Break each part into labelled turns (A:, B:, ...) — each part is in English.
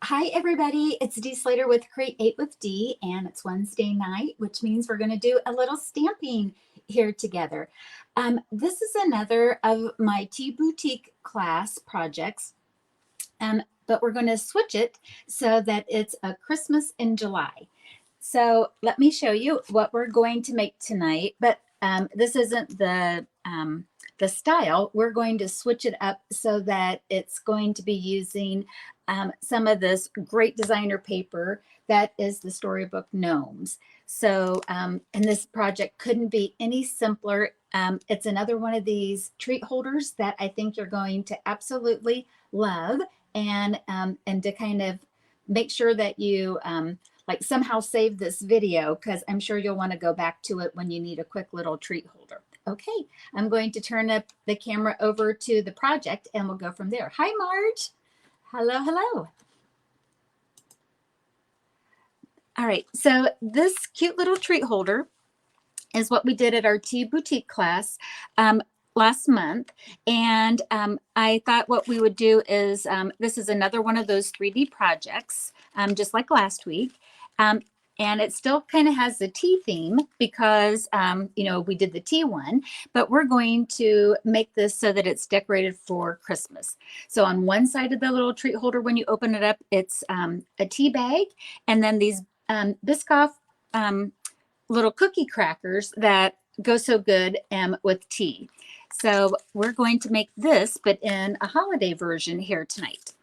A: Hi, everybody. It's Dee Slater with Create with Dee, and it's Wednesday night, which means we're going to do a little stamping here together. This is another of my Tea Boutique class projects, but we're going to switch it so that it's a Christmas in July. So let me show you what we're going to make tonight, but this isn't the style. We're going to switch it up so that it's going to be using some of this great designer paper that is the Storybook Gnomes. So, and this project couldn't be any simpler. It's another one of these treat holders that I think you're going to absolutely love, and to kind of make sure that you like somehow save this video, because I'm sure you'll want to go back to it when you need a quick little treat holder. Okay, I'm going to turn up the camera over to the project and we'll go from there. Hi, Marge. Hello, hello. All right, so this cute little treat holder is what we did at our Tea Boutique class last month. And I thought what we would do is, this is another one of those 3D projects, just like last week. And it still kind of has the tea theme because, you know, we did the tea one, but we're going to make this so that it's decorated for Christmas. So on one side of the little treat holder, when you open it up, it's a tea bag, and then these Biscoff little cookie crackers that go so good with tea. So we're going to make this, but in a holiday version here tonight.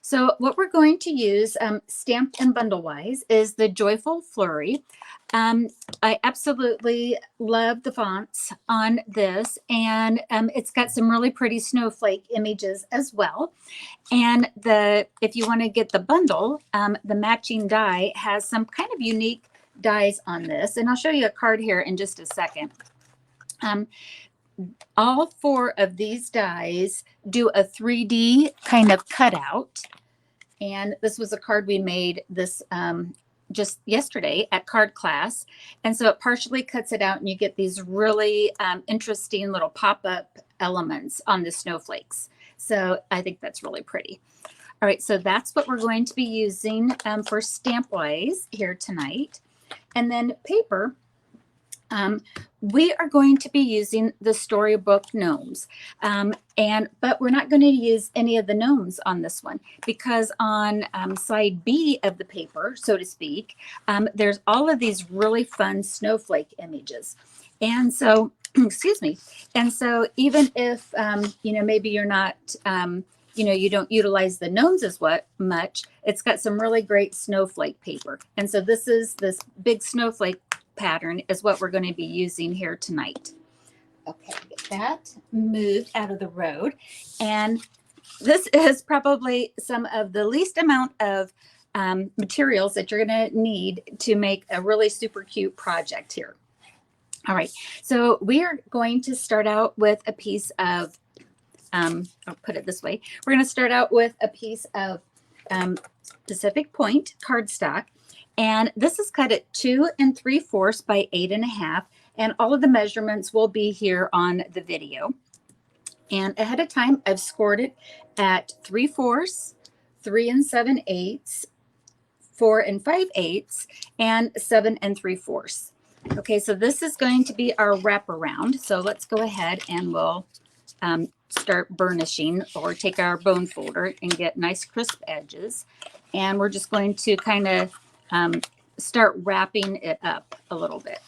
A: So what we're going to use, stamped and bundle-wise, is the Joyful Flurry. I absolutely love the fonts on this, and it's got some really pretty snowflake images as well. And if you want to get the bundle, the matching die has some kind of unique dies on this, and I'll show you a card here in just a second. All 4 of these dies do a 3D kind of cutout. And this was a card we made this just yesterday at card class. And so it partially cuts it out and you get these really interesting little pop-up elements on the snowflakes. So I think that's really pretty. All right, so that's what we're going to be using for stamp-wise here tonight. And then paper. We are going to be using the Storybook Gnomes, but we're not going to use any of the gnomes on this one, because on side B of the paper, so to speak, there's all of these really fun snowflake images. And so, excuse me, and so even if, you know, maybe you're not, you know, you don't utilize the gnomes as much, it's got some really great snowflake paper. And so this big snowflake pattern is what we're going to be using here tonight. Okay, get that moved out of the road. And this is probably some of the least amount of materials that you're going to need to make a really super cute project here. All right, so we are going to start out with a piece of, I'll put it this way. We're going to start out with a piece of Pacific Point cardstock. And this is cut at 2 3/4 by 8 1/2. And all of the measurements will be here on the video. And ahead of time, I've scored it at 3/4, 3 7/8, 4 5/8, and 7 3/4. Okay, so this is going to be our wraparound. So let's go ahead and we'll start burnishing, or take our bone folder and get nice crisp edges. And we're just going to kind of start wrapping it up a little bit.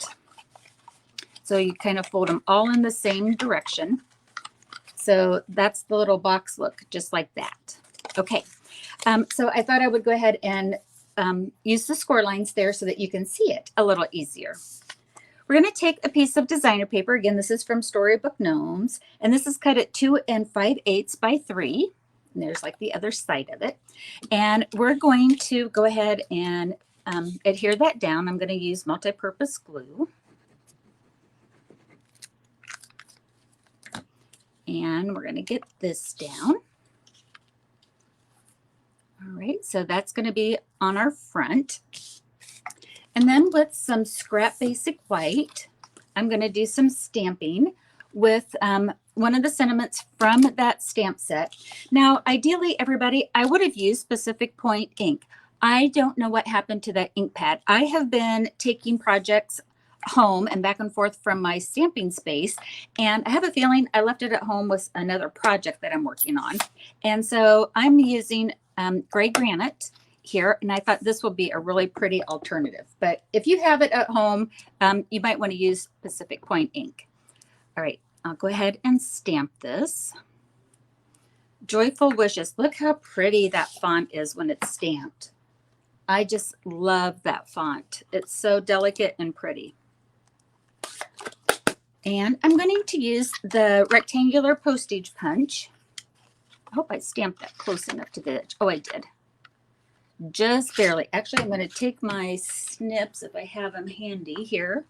A: So you kind of fold them all in the same direction. So that's the little box look, just like that. Okay, so I thought I would go ahead and use the score lines there so that you can see it a little easier. We're going to take a piece of designer paper. Again, this is from Storybook Gnomes, and this is cut at 2 5/8 by 3. And there's like the other side of it. And we're going to go ahead and adhere that down. I'm going to use multi-purpose glue. And we're going to get this down. All right, so that's going to be on our front. And then with some scrap basic white, I'm going to do some stamping with one of the sentiments from that stamp set. Now, ideally, everybody, I would have used Pacific Point ink. I don't know what happened to that ink pad. I have been taking projects home and back and forth from my stamping space, and I have a feeling I left it at home with another project that I'm working on. And so I'm using gray granite here, and I thought this will be a really pretty alternative. But if you have it at home, you might want to use Pacific Point ink. All right, I'll go ahead and stamp this. Joyful Wishes. Look how pretty that font is when it's stamped. I just love that font. It's so delicate and pretty. And I'm going to use the rectangular postage punch. I hope I stamped that close enough to the edge. Oh, I did. Just barely. Actually, I'm going to take my snips if I have them handy here.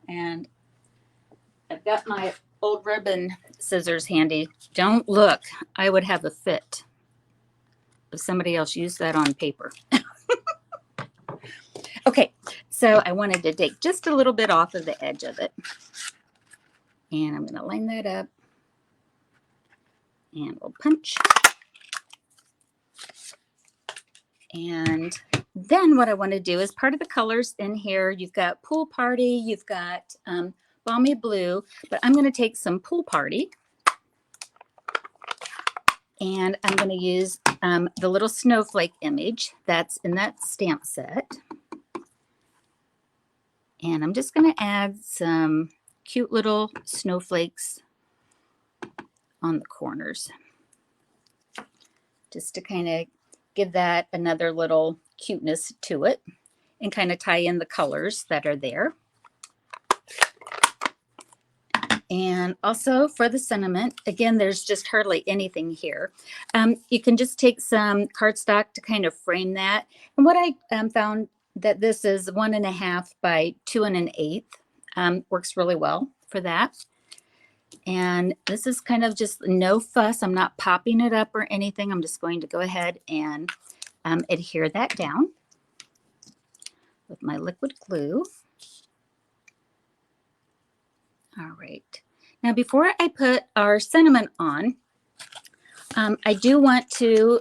A: And I've got my old ribbon scissors handy. Don't look. I would have a fit if somebody else used that on paper. Okay, so I wanted to take just a little bit off of the edge of it. And I'm going to line that up. And we'll punch. And then what I want to do is part of the colors in here, you've got Pool Party, you've got Balmy Blue, but I'm going to take some Pool Party. And I'm going to use the little snowflake image that's in that stamp set. And I'm just going to add some cute little snowflakes on the corners, just to kind of give that another little cuteness to it and kind of tie in the colors that are there. And also for the sentiment, again, there's just hardly anything here. You can just take some cardstock to kind of frame that. And what I found that this is 1.5 by 2 1/8 works really well for that. And this is kind of just no fuss. I'm not popping it up or anything. I'm just going to go ahead and adhere that down with my liquid glue. All right. Now, before I put our sentiment on, I do want to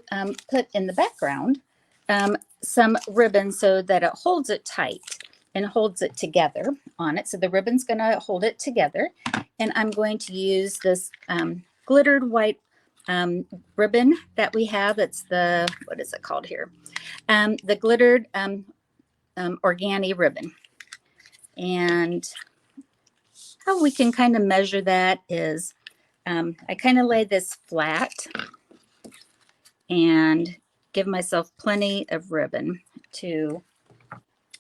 A: put in the background some ribbon so that it holds it tight and holds it together on it. So the ribbon's going to hold it together. And I'm going to use this glittered white ribbon that we have. It's the, what is it called here? The glittered organi ribbon. And how we can kind of measure that is I kind of lay this flat and give myself plenty of ribbon to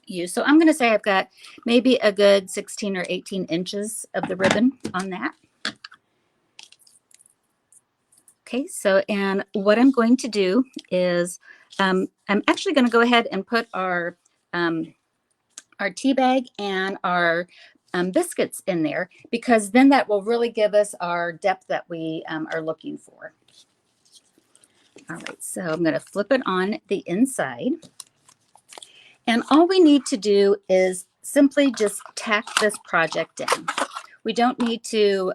A: use. So I'm going to say I've got maybe a good 16 or 18 inches of the ribbon on that. Okay, so and what I'm going to do is I'm actually going to go ahead and put our tea bag and our biscuits in there, because then that will really give us our depth that we are looking for. All right, so I'm going to flip it on the inside. And all we need to do is simply just tack this project in. We don't need to,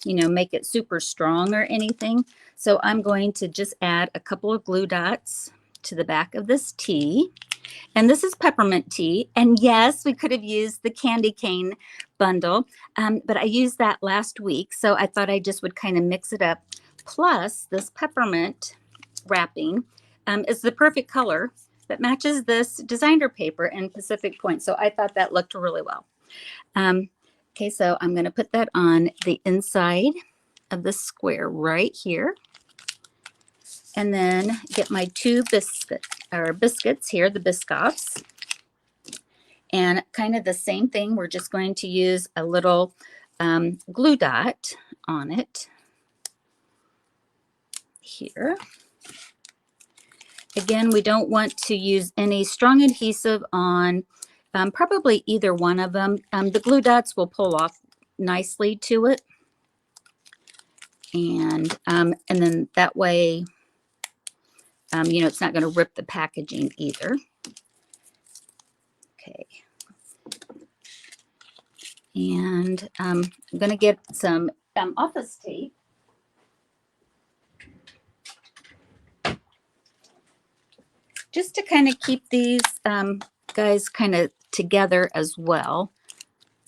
A: make it super strong or anything. So I'm going to just add a couple of glue dots to the back of this tea. And this is peppermint tea. And yes, we could have used the candy cane bundle, but I used that last week. So I thought I just would kind of mix it up. Plus, this peppermint wrapping is the perfect color that matches this designer paper in Pacific Point. So I thought that looked really well. Okay, so I'm going to put that on the inside of the square right here. And then get my two biscuits here, the Biscoffs. And kind of the same thing, we're just going to use a little glue dot on it here. Again, we don't want to use any strong adhesive on probably either one of them. The glue dots will pull off nicely to it. And then that way, it's not going to rip the packaging either. Okay. And I'm going to get some office tape. Just to kind of keep these guys kind of together as well.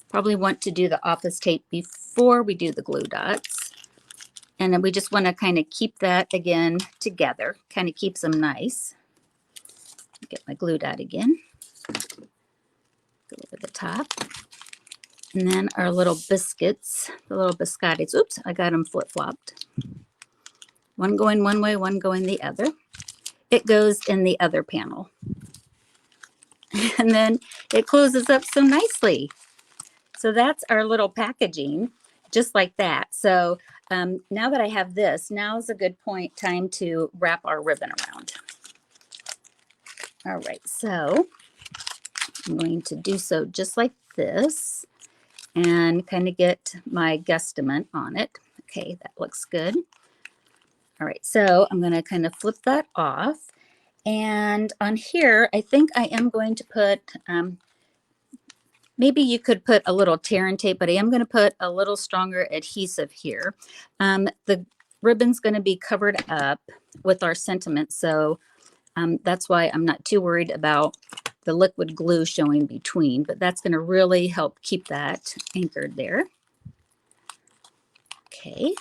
A: Probably want to do the office tape before we do the glue dots. And then we just want to kind of keep that again together, kind of keeps them nice. Get my glue dot again. Go over the top. And then our little biscuits, the little biscottis. Oops, I got them flip-flopped. One going one way, one going the other. It goes in the other panel. And then it closes up so nicely. So that's our little packaging, just like that. So now that I have this, now is a good time to wrap our ribbon around. All right, so I'm going to do so just like this and kind of get my guesstimate on it. Okay, that looks good. All right, so I'm going to kind of flip that off. And on here, I think I am going to put, maybe you could put a little tear and tape, but I am going to put a little stronger adhesive here. The ribbon's going to be covered up with our sentiment, so that's why I'm not too worried about the liquid glue showing between, but that's going to really help keep that anchored there. Okay,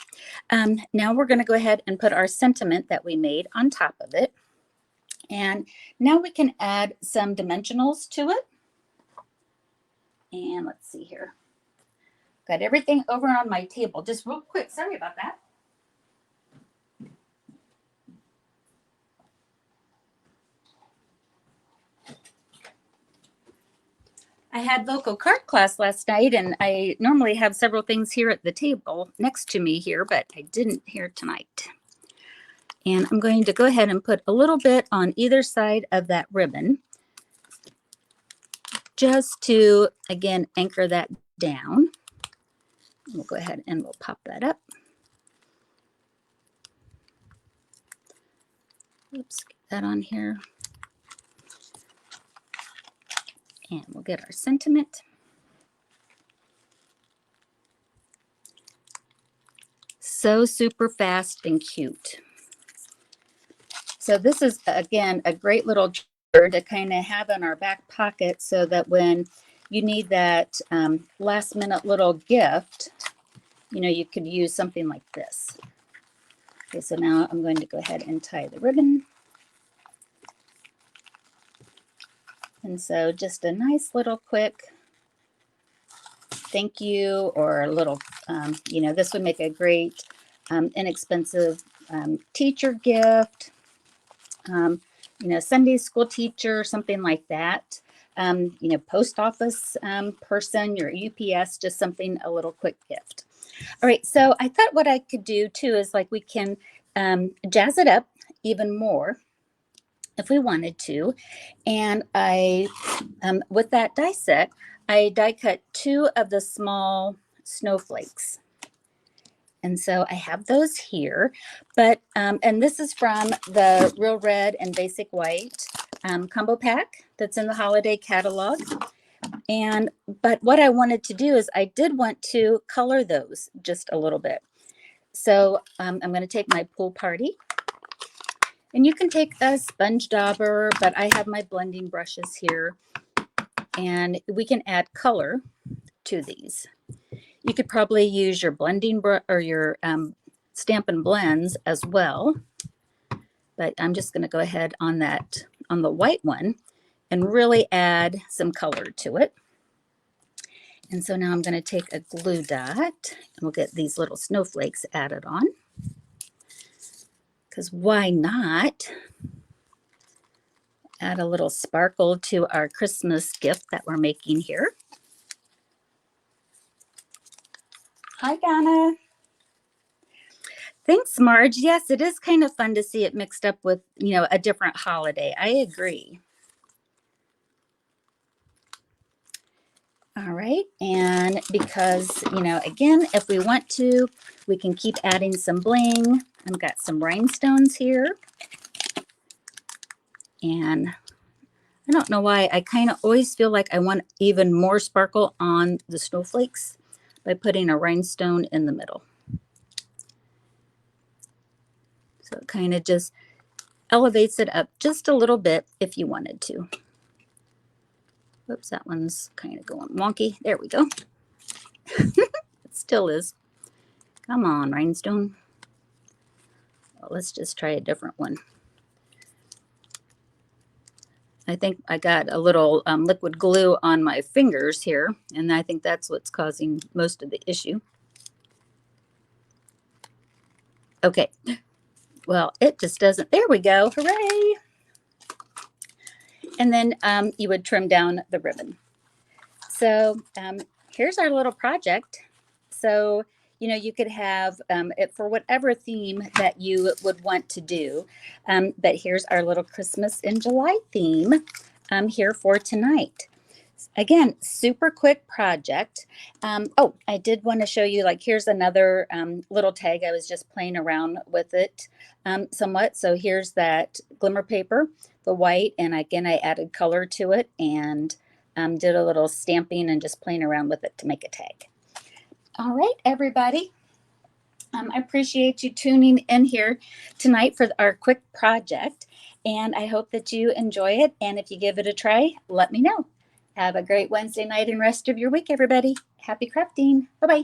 A: now we're going to go ahead and put our sentiment that we made on top of it. And now we can add some dimensionals to it. And let's see here. Got everything over on my table. Just real quick, sorry about that. I had vocal card class last night, and I normally have several things here at the table next to me here, but I didn't here tonight. And I'm going to go ahead and put a little bit on either side of that ribbon just to, again, anchor that down. We'll go ahead and we'll pop that up. Oops, get that on here. And we'll get our sentiment. So super fast and cute. So this is, again, a great little to kind of have in our back pocket so that when you need that last minute little gift, you know, you could use something like this. Okay, so now I'm going to go ahead and tie the ribbon. And so just a nice little quick thank you, or a little, you know, this would make a great inexpensive teacher gift. You know, Sunday school teacher, something like that. You know, post office person, your UPS, just something, a little quick gift. All right, so I thought what I could do too is like we can jazz it up even more if we wanted to. And I, with that die set, I die cut 2 of the small snowflakes. And so I have those here, but, and this is from the Real Red and Basic White combo pack that's in the holiday catalog. But what I wanted to do is I did want to color those just a little bit. So I'm going to take my Pool Party, and you can take a sponge dauber, but I have my blending brushes here, and we can add color to these. You could probably use your blending brush or your Stampin' Blends as well. But I'm just going to go ahead on that, on the white one, and really add some color to it. And so now I'm going to take a glue dot, and we'll get these little snowflakes added on. Because why not add a little sparkle to our Christmas gift that we're making here. Hi, Donna. Thanks, Marge. Yes, it is kind of fun to see it mixed up with, you know, a different holiday. I agree. All right. And because, you know, again, if we want to, we can keep adding some bling. I've got some rhinestones here. And I don't know why, I kind of always feel like I want even more sparkle on the snowflakes by putting a rhinestone in the middle. So it kind of just elevates it up just a little bit if you wanted to. Oops, that one's kind of going wonky. There we go. It still is. Come on, rhinestone. Well, let's just try a different one. I think I got a little liquid glue on my fingers here, and I think that's what's causing most of the issue. Okay. Well, it just doesn't. There we go. Hooray. And then you would trim down the ribbon. So here's our little project. So, you know, you could have it for whatever theme that you would want to do. But here's our little Christmas in July theme here for tonight. Again, super quick project. Oh, I did want to show you, like, here's another little tag. I was just playing around with it somewhat. So here's that glimmer paper, the white, and again, I added color to it and did a little stamping and just playing around with it to make a tag. All right, everybody. I appreciate you tuning in here tonight for our quick project, and I hope that you enjoy it. And if you give it a try, let me know. Have a great Wednesday night and rest of your week, everybody. Happy crafting. Bye-bye.